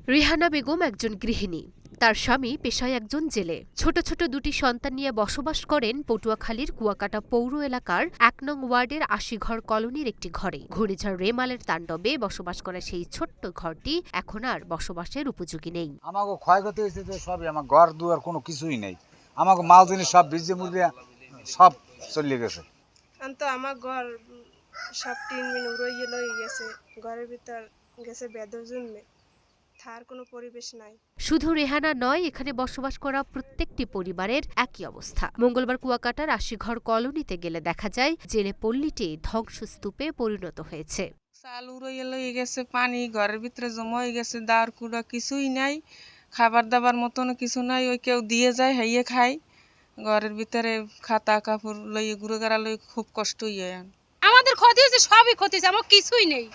রেহানা বেগম একজন গৃহিণী। তার স্বামী পেশায় একজন জেলে। ছোট ছোট দুটি সন্তান নিয়ে বসবাস করেন পটুয়াখালীর কুয়াকাটা পৌর এলাকার ১ নং ওয়ার্ডের ৮০ ঘর কলোনির একটি ঘরে। ঘূর্ণিঝড় রেমালের তাণ্ডবে বসবাস করা সেই ছোট্ট ঘরটি এখন আর বসবাসের উপযোগী নেই। আমাকে ক্ষয়ক্ষতি হয়েছে যে সবই, আমার ঘর দুয়ার কোনো কিছুই নেই। আমাকে মাল জিনিস সব ভিজে মুজে সব চলে গেছে। তো আমার ঘর সব টিন মিন উড়িয়ে লয়ে গেছে, ঘরের ভিতর গেছে বেদর জন্মে, তার কোনো পরিবেশ নাই। শুধু রেহানা নয়, এখানে বসবাস করা প্রত্যেকটি পরিবারের একই অবস্থা। মঙ্গলবার কুয়াকাটার ৮০ ঘর কলোনিতে গেলে দেখা যায় জেলে পল্লীটি ধ্বংসস্তূপে পরিণত হয়েছে। চাল উড়িয়ে লয়ে গেছে, পানি ঘরের ভিতরে জমা হয়ে গেছে, দাঁড় কুড়া কিছুই নাই, খাবার দাবার মতন কিছু নাই। ওই কেউ দিয়ে যায় হাইয়ে খাই, ঘরের ভিতরে খাতা কাপড় লইয়ে ঘুরে গেড়া লই খুব কষ্ট হইয়ে। আমাদের ক্ষতি হয়েছে, সবই ক্ষতি হয়েছে, আমার কিছুই নেই।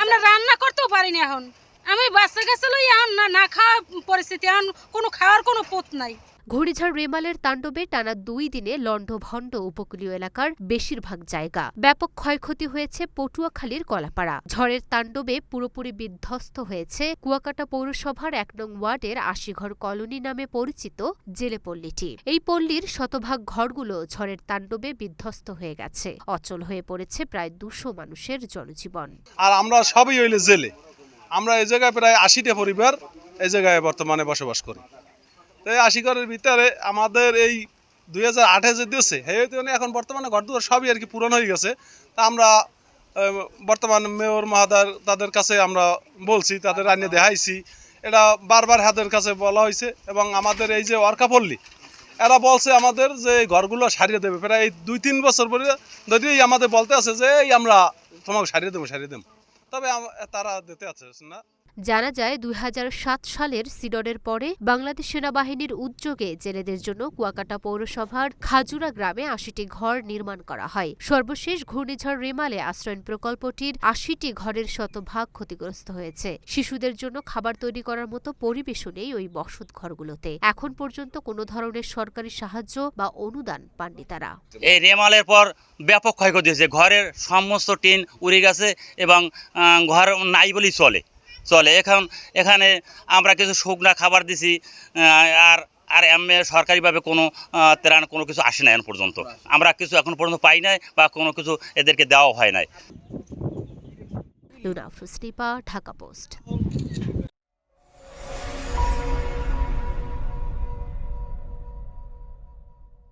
আমরা রান্না করতেও পারি না। এখন আমি বাচ্চা কাছে লই এখন না খাওয়া পরিস্থিতি, এখন কোনো খাওয়ার কোনো পথ নাই। ঘূর্ণিঝড় রেমালের তাণ্ডবে টানা ২ দিনে লণ্ডভণ্ড উপকূলীয় এলাকার বেশিরভাগ জায়গা। ব্যাপক ক্ষয়ক্ষতি হয়েছে পটুয়াখালীর কলাপাড়া। ঝড়ের তাণ্ডবে পুরোপুরি বিধ্বস্ত হয়েছে কুয়াকাটা পৌরসভার ১ নং ওয়ার্ডের ৮০ ঘর কলোনি নামে পরিচিত জেলে পল্লীটি। এই পল্লীর শতভাগ ঘরগুলো ঝড়ের তাণ্ডবে বিধ্বস্ত হয়ে গেছে। অচল হয়ে পড়েছে প্রায় ২০০ মানুষের জনজীবন। আর আমরা সবই হইলে জেলে। আমরা এই জায়গায় প্রায় ৮০টা পরিবার এই জায়গায় বর্তমানে বসবাস করি। তো এই ৮০ ঘরের ভিতরে আমাদের এই ২০০৮-এ যে দিয়েছে এখন বর্তমানে ঘরদুয়ার সবই আর কি পূরণ হয়ে গেছে। তা আমরা বর্তমান মেয়র মহোদয় তাদের কাছে আমরা বলছি, তাদের আনিয়ে দেখাইছি। এটা বারবার হাতের কাছে বলা হয়েছে এবং আমাদের এই যে ওয়ার্কাপল্লী এরা বলছে আমাদের যে ঘরগুলো সারিয়ে দেবে। প্রায় ২-৩ বছর পরে যদি আমাদের বলতে আছে যে এই আমরা তোমাকে সারিয়ে দেবো। তবে তারা দিতে আছে না। জানা যায় ২০০৭ সালের সিডরের পরে বাংলাদেশ সেনাবাহিনীর উদ্যোগে জেলেদের জন্য কুয়াকাটা পৌরসভার খাজুরা গ্রামে ৮০টি ঘর নির্মাণ করা হয়। সর্বশেষ ঘূর্ণিঝড় রেমালে আশ্রয়ণ প্রকল্পটির ৮০টি ঘরের শতভাগ ক্ষতিগ্রস্ত হয়েছে। শিশুদের জন্য খাবার তৈরি করার মতো পরিবেশও নেই ওই বসত ঘরগুলোতে। এখন পর্যন্ত কোনো ধরনের সরকারি সাহায্য বা অনুদান পাননি তারা। এই রেমালের পর ব্যাপক ক্ষয়ক্ষতি হয়েছে। ঘরের সমস্ত টিন উড়ে গেছে এবং ঘর নাই বলেই চলে। এখানে আমরা কিছু শুকনা খাবার দিছি, আর এমনি সরকারিভাবে কোনো ত্রাণ কোনো কিছু আসে না এখন পর্যন্ত। আমরা কিছু এখন পর্যন্ত পাই নাই বা কোনো কিছু এদেরকে দেওয়া হয় নাই। Luna Afroz, Dhaka post.